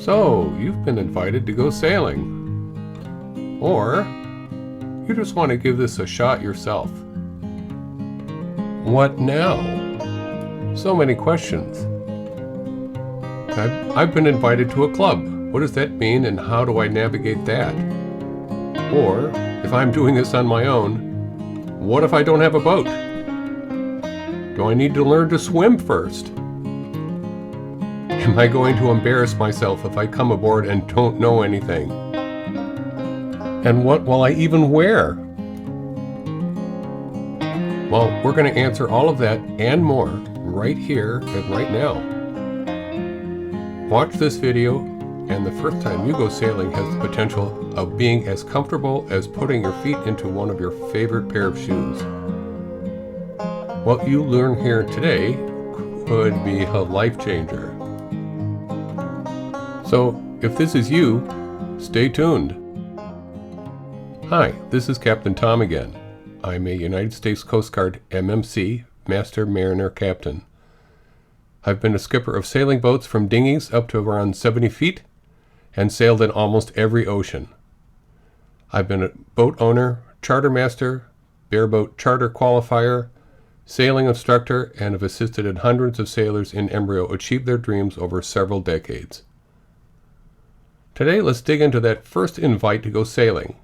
So, you've been invited to go sailing. Or, you just want to give this a shot yourself. What now? So many questions. I've been invited to a club. What does that mean and how do I navigate that? Or, if I'm doing this on my own, what if I don't have a boat? Do I need to learn to swim first? Am I going to embarrass myself if I come aboard and don't know anything? And what will I even wear? Well, we're going to answer all of that and more right here and right now. Watch this video, and the first time you go sailing has the potential of being as comfortable as putting your feet into one of your favorite pair of shoes. What you learn here today could be a life changer. So, if this is you, stay tuned. Hi, this is Captain Tom again. I'm a United States Coast Guard MMC, Master Mariner Captain. I've been a skipper of sailing boats from dinghies up to around 70 feet and sailed in almost every ocean. I've been a boat owner, charter master, bareboat charter qualifier, sailing instructor, and have assisted hundreds of sailors in embryo achieve their dreams over several decades. Today, let's dig into that first invite to go sailing,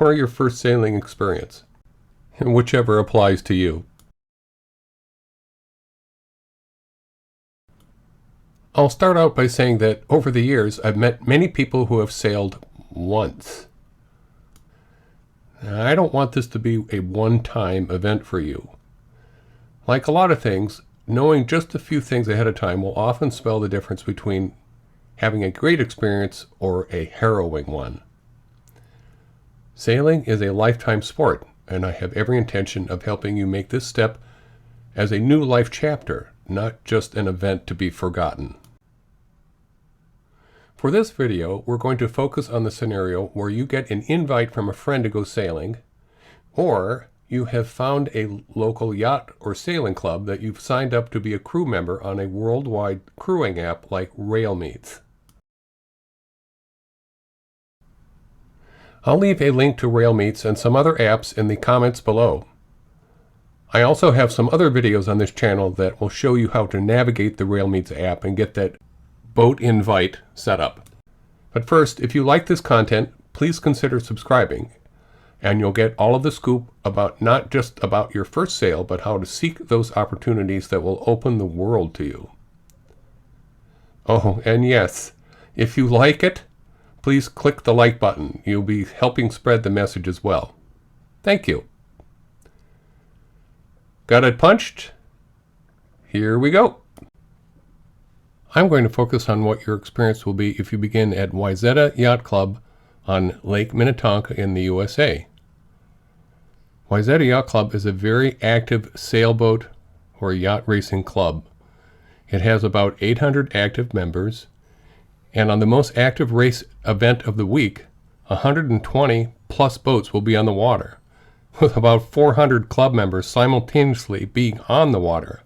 or your first sailing experience, whichever applies to you. I'll start out by saying that over the years, I've met many people who have sailed once. Now, I don't want this to be a one-time event for you. Like a lot of things, knowing just a few things ahead of time will often spell the difference between having a great experience or a harrowing one. Sailing is a lifetime sport, and I have every intention of helping you make this step as a new life chapter, not just an event to be forgotten. For this video, we're going to focus on the scenario where you get an invite from a friend to go sailing, or you have found a local yacht or sailing club that you've signed up to be a crew member on a worldwide crewing app like Railmeets. I'll leave a link to Railmeets and some other apps in the comments below. I also have some other videos on this channel that will show you how to navigate the Railmeets app and get that boat invite set up. But first, if you like this content, please consider subscribing, and you'll get all of the scoop about not just about your first sail, but how to seek those opportunities that will open the world to you. Oh, and yes, if you like it, please click the like button. You'll be helping spread the message as well. Thank you. Got it punched? Here we go. I'm going to focus on what your experience will be if you begin at Wayzata Yacht Club on Lake Minnetonka in the USA. Wayzata Yacht Club is a very active sailboat or yacht racing club. It has about 800 active members, and on the most active race event of the week, 120 plus boats will be on the water, with about 400 club members simultaneously being on the water.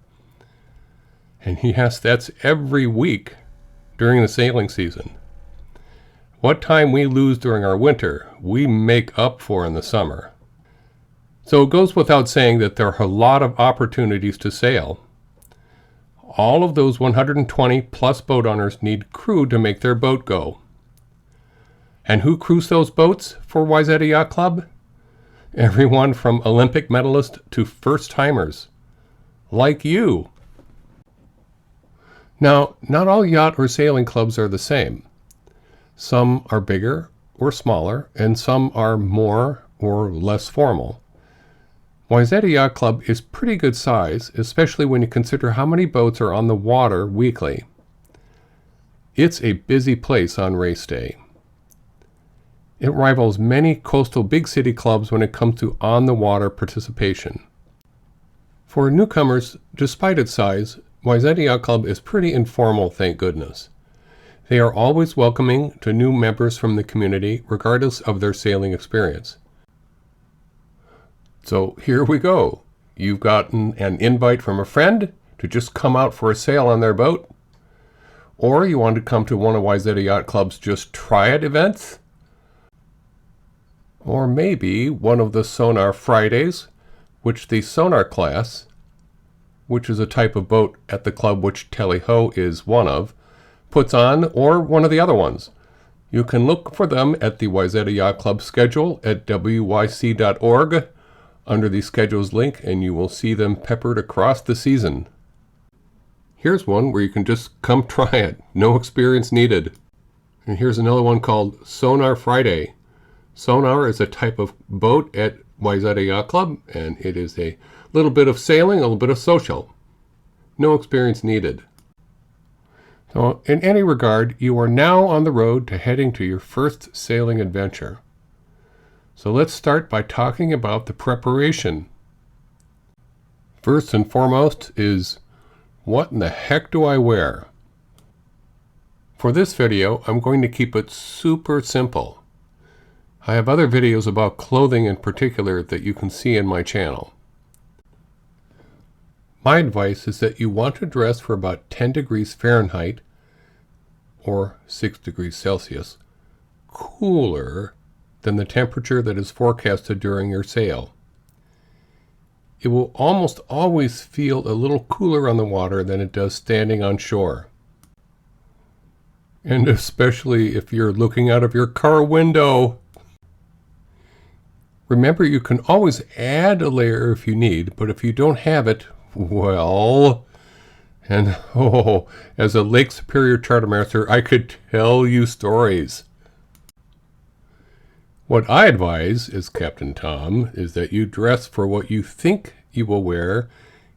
And yes, that's every week during the sailing season. What time we lose during our winter, we make up for in the summer. So it goes without saying that there are a lot of opportunities to sail. All of those 120 plus boat owners need crew to make their boat go. And who crews those boats for Wayzata Yacht Club? Everyone from Olympic medalists to first-timers, like you. Now, not all yacht or sailing clubs are the same. Some are bigger or smaller, and some are more or less formal. Wayzata Yacht Club is pretty good size, especially when you consider how many boats are on the water weekly. It's a busy place on race day. It rivals many coastal big city clubs when it comes to on-the-water participation. For newcomers, despite its size, Wayzata Yacht Club is pretty informal, thank goodness. They are always welcoming to new members from the community, regardless of their sailing experience. So here we go. You've gotten an invite from a friend to just come out for a sail on their boat. or you want to come to one of Wayzata Yacht Club's Just Try It events, or maybe one of the Sonar Fridays, which the Sonar class, which is a type of boat at the club which Tally-Ho is one of, puts on, or one of the other ones. You can look for them at the Wayzata Yacht Club schedule at wyc.org under the schedules link, and you will see them peppered across the season. Here's one where you can just come try it. No experience needed. And here's another one called Sonar Friday. Sonar is a type of boat at Wayzata Yacht Club, and it is a little bit of sailing, a little bit of social. No experience needed. So in any regard, you are now on the road to heading to your first sailing adventure. So let's start by talking about the preparation. First and foremost is, what in the heck do I wear? For this video, I'm going to keep it super simple. I have other videos about clothing in particular that you can see in my channel. My advice is that you want to dress for about 10 degrees Fahrenheit or 6 degrees Celsius cooler than the temperature that is forecasted during your sail. It will almost always feel a little cooler on the water than it does standing on shore. And especially if you're looking out of your car window. Remember, you can always add a layer if you need, but if you don't have it, well, and as a Lake Superior chartermaster, I could tell you stories. What I advise as Captain Tom is that you dress for what you think you will wear,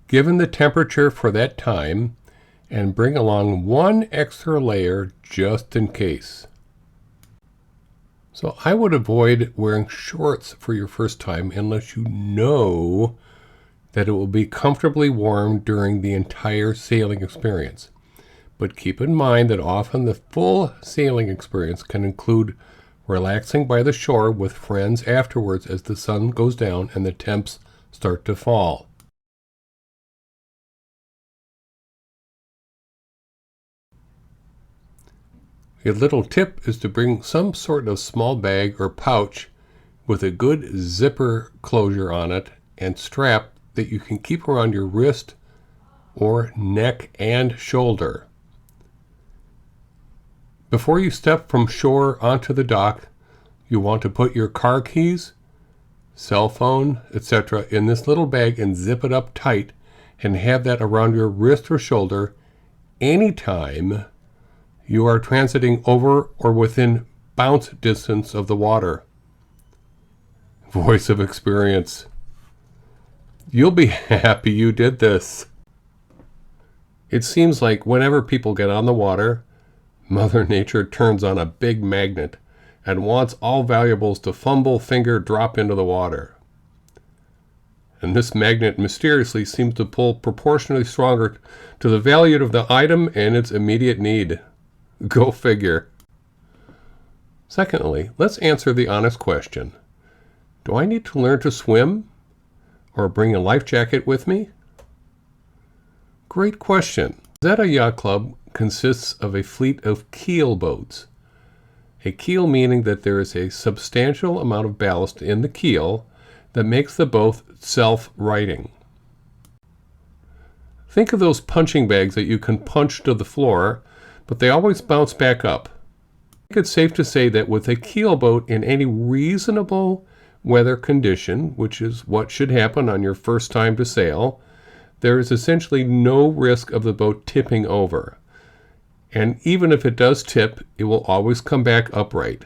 given the temperature for that time, and bring along one extra layer just in case. So I would avoid wearing shorts for your first time unless you know that it will be comfortably warm during the entire sailing experience. But keep in mind that often the full sailing experience can include relaxing by the shore with friends afterwards as the sun goes down and the temps start to fall. A little tip is to bring some sort of small bag or pouch with a good zipper closure on it and strap that you can keep around your wrist or neck and shoulder. Before you step from shore onto the dock, you want to put your car keys, cell phone, etc. in this little bag and zip it up tight and have that around your wrist or shoulder anytime you are transiting over or within bounce distance of the water. Voice of experience. You'll be happy you did this. It seems like whenever people get on the water, Mother Nature turns on a big magnet and wants all valuables to fumble, finger, drop into the water. And this magnet mysteriously seems to pull proportionally stronger to the value of the item and its immediate need. Go figure. Secondly, let's answer the honest question. Do I need to learn to swim or bring a life jacket with me? Great question. Wayzata Yacht Club consists of a fleet of keel boats. A keel meaning that there is a substantial amount of ballast in the keel that makes the boat self-righting. Think of those punching bags that you can punch to the floor, but they always bounce back up. I think it's safe to say that with a keel boat in any reasonable weather condition, which is what should happen on your first time to sail, there is essentially no risk of the boat tipping over. And even if it does tip, it will always come back upright.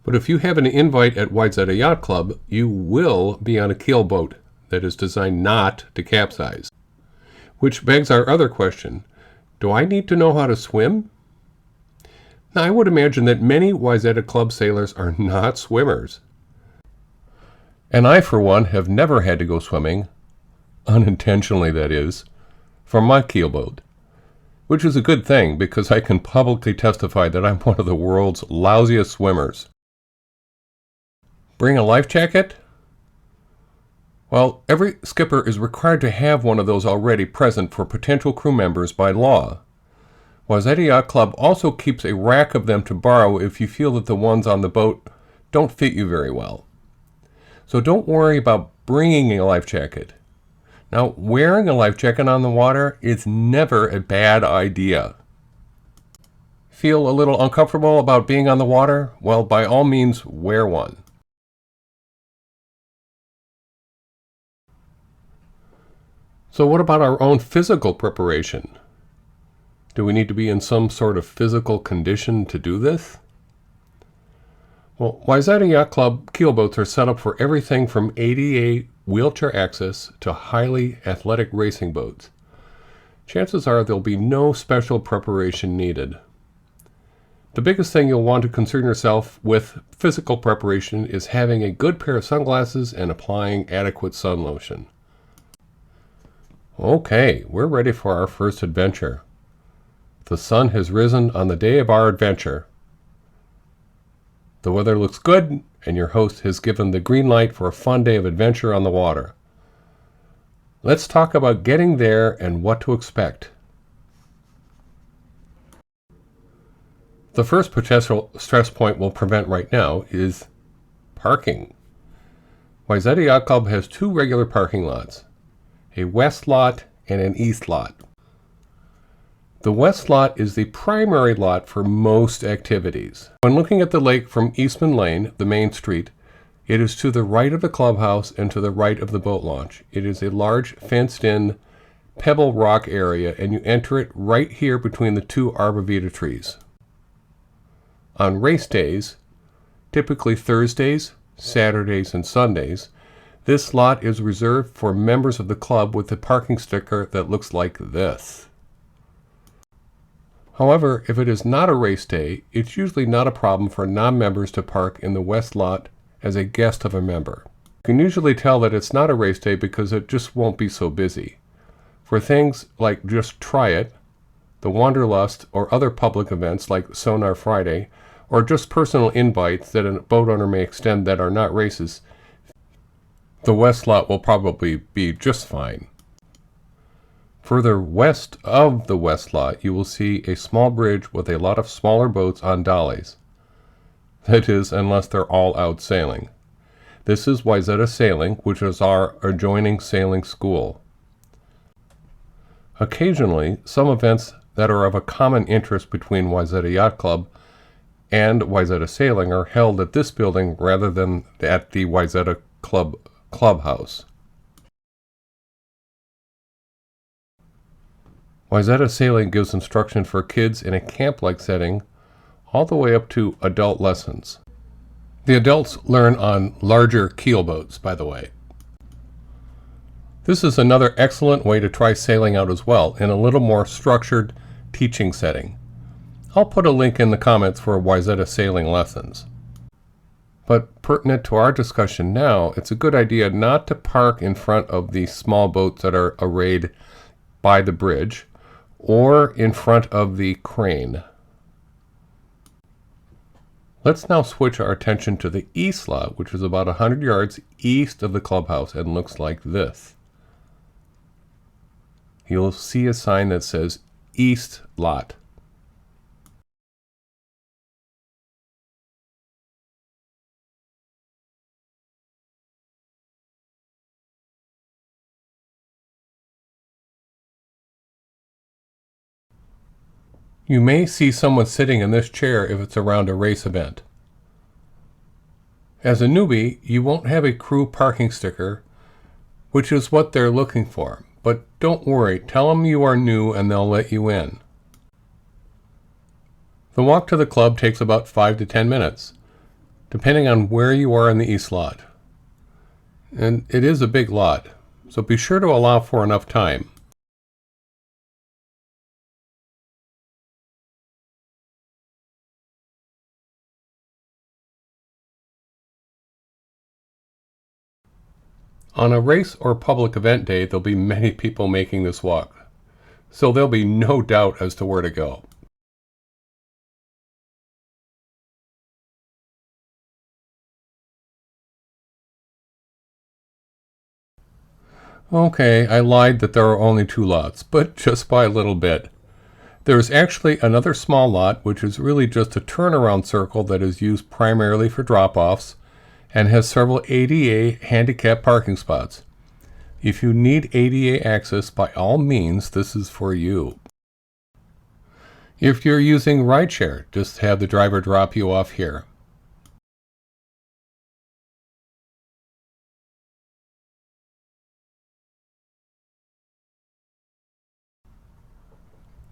But if you have an invite at Wayzata Yacht Club, you will be on a keel boat that is designed not to capsize. Which begs our other question. Do I need to know how to swim? Now, I would imagine that many Wayzata Club sailors are not swimmers. And I, for one, have never had to go swimming, unintentionally that is, from my keelboat, which is a good thing because I can publicly testify that I'm one of the world's lousiest swimmers. Bring a life jacket? Well, every skipper is required to have one of those already present for potential crew members by law. Wayzata Yacht Club also keeps a rack of them to borrow if you feel that the ones on the boat don't fit you very well. So don't worry about bringing a life jacket. Now, wearing a life jacket on the water is never a bad idea. Feel a little uncomfortable about being on the water? Well, by all means, wear one. So what about our own physical preparation? Do we need to be in some sort of physical condition to do this? Well, Wayzata Yacht Club keelboats are set up for everything from ADA wheelchair access to highly athletic racing boats. Chances are there'll be no special preparation needed. The biggest thing you'll want to concern yourself with physical preparation is having a good pair of sunglasses and applying adequate sun lotion. Okay, we're ready for our first adventure. The sun has risen on the day of our adventure. The weather looks good, and your host has given the green light for a fun day of adventure on the water. Let's talk about getting there and what to expect. The first potential stress point we'll prevent right now is parking. Wayzata Yacht Club has two regular parking lots, a west lot and an east lot. The west lot is the primary lot for most activities. When looking at the lake from Eastman Lane, the main street, it is to the right of the clubhouse and to the right of the boat launch. It is a large fenced-in pebble rock area, and you enter it right here between the two arborvitae trees. On race days, typically Thursdays, Saturdays, and Sundays, this lot is reserved for members of the club with a parking sticker that looks like this. However, if it is not a race day, it's usually not a problem for non-members to park in the west lot as a guest of a member. You can usually tell that it's not a race day because it just won't be so busy. For things like Just Try It, the Wanderlust, or other public events like Sonar Friday, or just personal invites that a boat owner may extend that are not races, the west lot will probably be just fine. Further west of the west lot, you will see a small bridge with a lot of smaller boats on dollies. That is, unless they're all out sailing. This is Wayzata Sailing, which is our adjoining sailing school. Occasionally, some events that are of a common interest between Wayzata Yacht Club and Wayzata Sailing are held at this building rather than at the Wayzata Club clubhouse. Wayzata Sailing gives instruction for kids in a camp-like setting all the way up to adult lessons. The adults learn on larger keelboats, by the way. This is another excellent way to try sailing out as well, in a little more structured teaching setting. I'll put a link in the comments for Wayzata Sailing lessons. But pertinent to our discussion now, it's a good idea not to park in front of the small boats that are arrayed by the bridge, or in front of the crane. Let's now switch our attention to the east lot, which is about 100 yards east of the clubhouse and looks like this. You'll see a sign that says East Lot. You may see someone sitting in this chair if it's around a race event. As a newbie, you won't have a crew parking sticker, which is what they're looking for. But don't worry, tell them you are new and they'll let you in. The walk to the club takes about 5 to 10 minutes, depending on where you are in the east lot. And it is a big lot, so be sure to allow for enough time. On a race or public event day, there'll be many people making this walk, so there'll be no doubt as to where to go. Okay, I lied that there are only 2 lots, but just by a little bit. There's actually another small lot, which is really just a turnaround circle that is used primarily for drop-offs and has several ADA handicap parking spots. If you need ADA access, by all means, this is for you. If you're using rideshare, just have the driver drop you off here.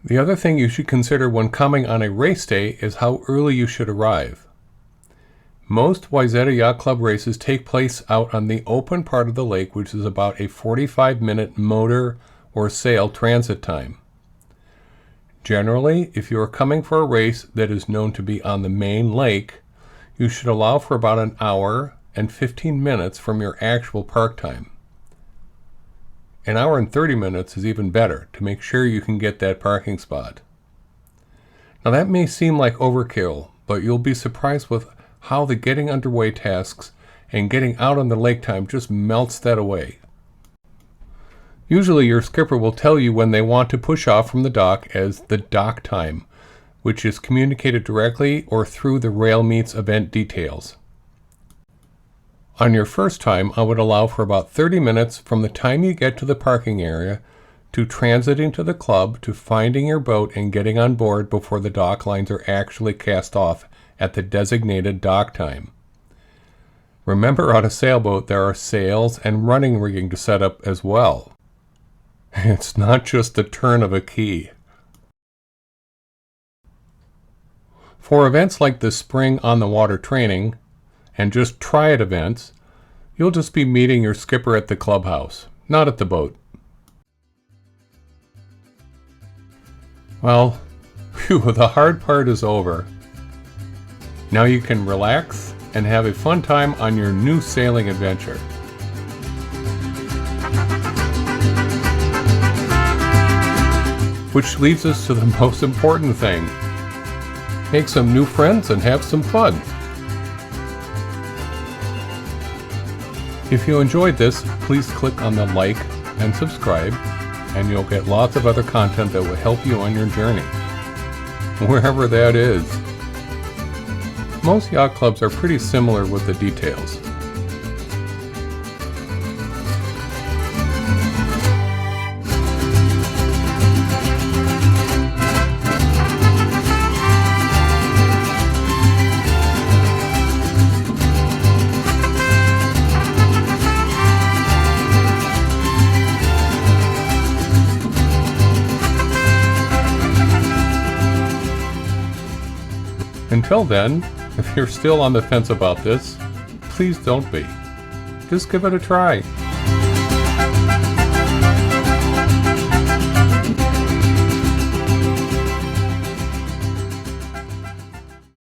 The other thing you should consider when coming on a race day is how early you should arrive. Most Wayzata Yacht Club races take place out on the open part of the lake, which is about a 45-minute motor or sail transit time. Generally, if you are coming for a race that is known to be on the main lake, you should allow for about an hour and 15 minutes from your actual park time. An hour and 30 minutes is even better to make sure you can get that parking spot. Now that may seem like overkill, but you'll be surprised with how the getting underway tasks and getting out on the lake time just melts that away. Usually your skipper will tell you when they want to push off from the dock as the dock time, which is communicated directly or through the Rail Meets event details. On your first time, I would allow for about 30 minutes from the time you get to the parking area to transiting to the club to finding your boat and getting on board before the dock lines are actually cast off at the designated dock time. Remember, on a sailboat there are sails and running rigging to set up as well. It's not just the turn of a key. For events like the spring on the water training and just try it events, you'll just be meeting your skipper at the clubhouse, not at the boat. Well, phew, the hard part is over. Now you can relax and have a fun time on your new sailing adventure. Which leads us to the most important thing. Make some new friends and have some fun. If you enjoyed this, please click on the like and subscribe, and you'll get lots of other content that will help you on your journey, wherever that is. Most yacht clubs are pretty similar with the details. Until then, if you're still on the fence about this, please don't be. Just give it a try.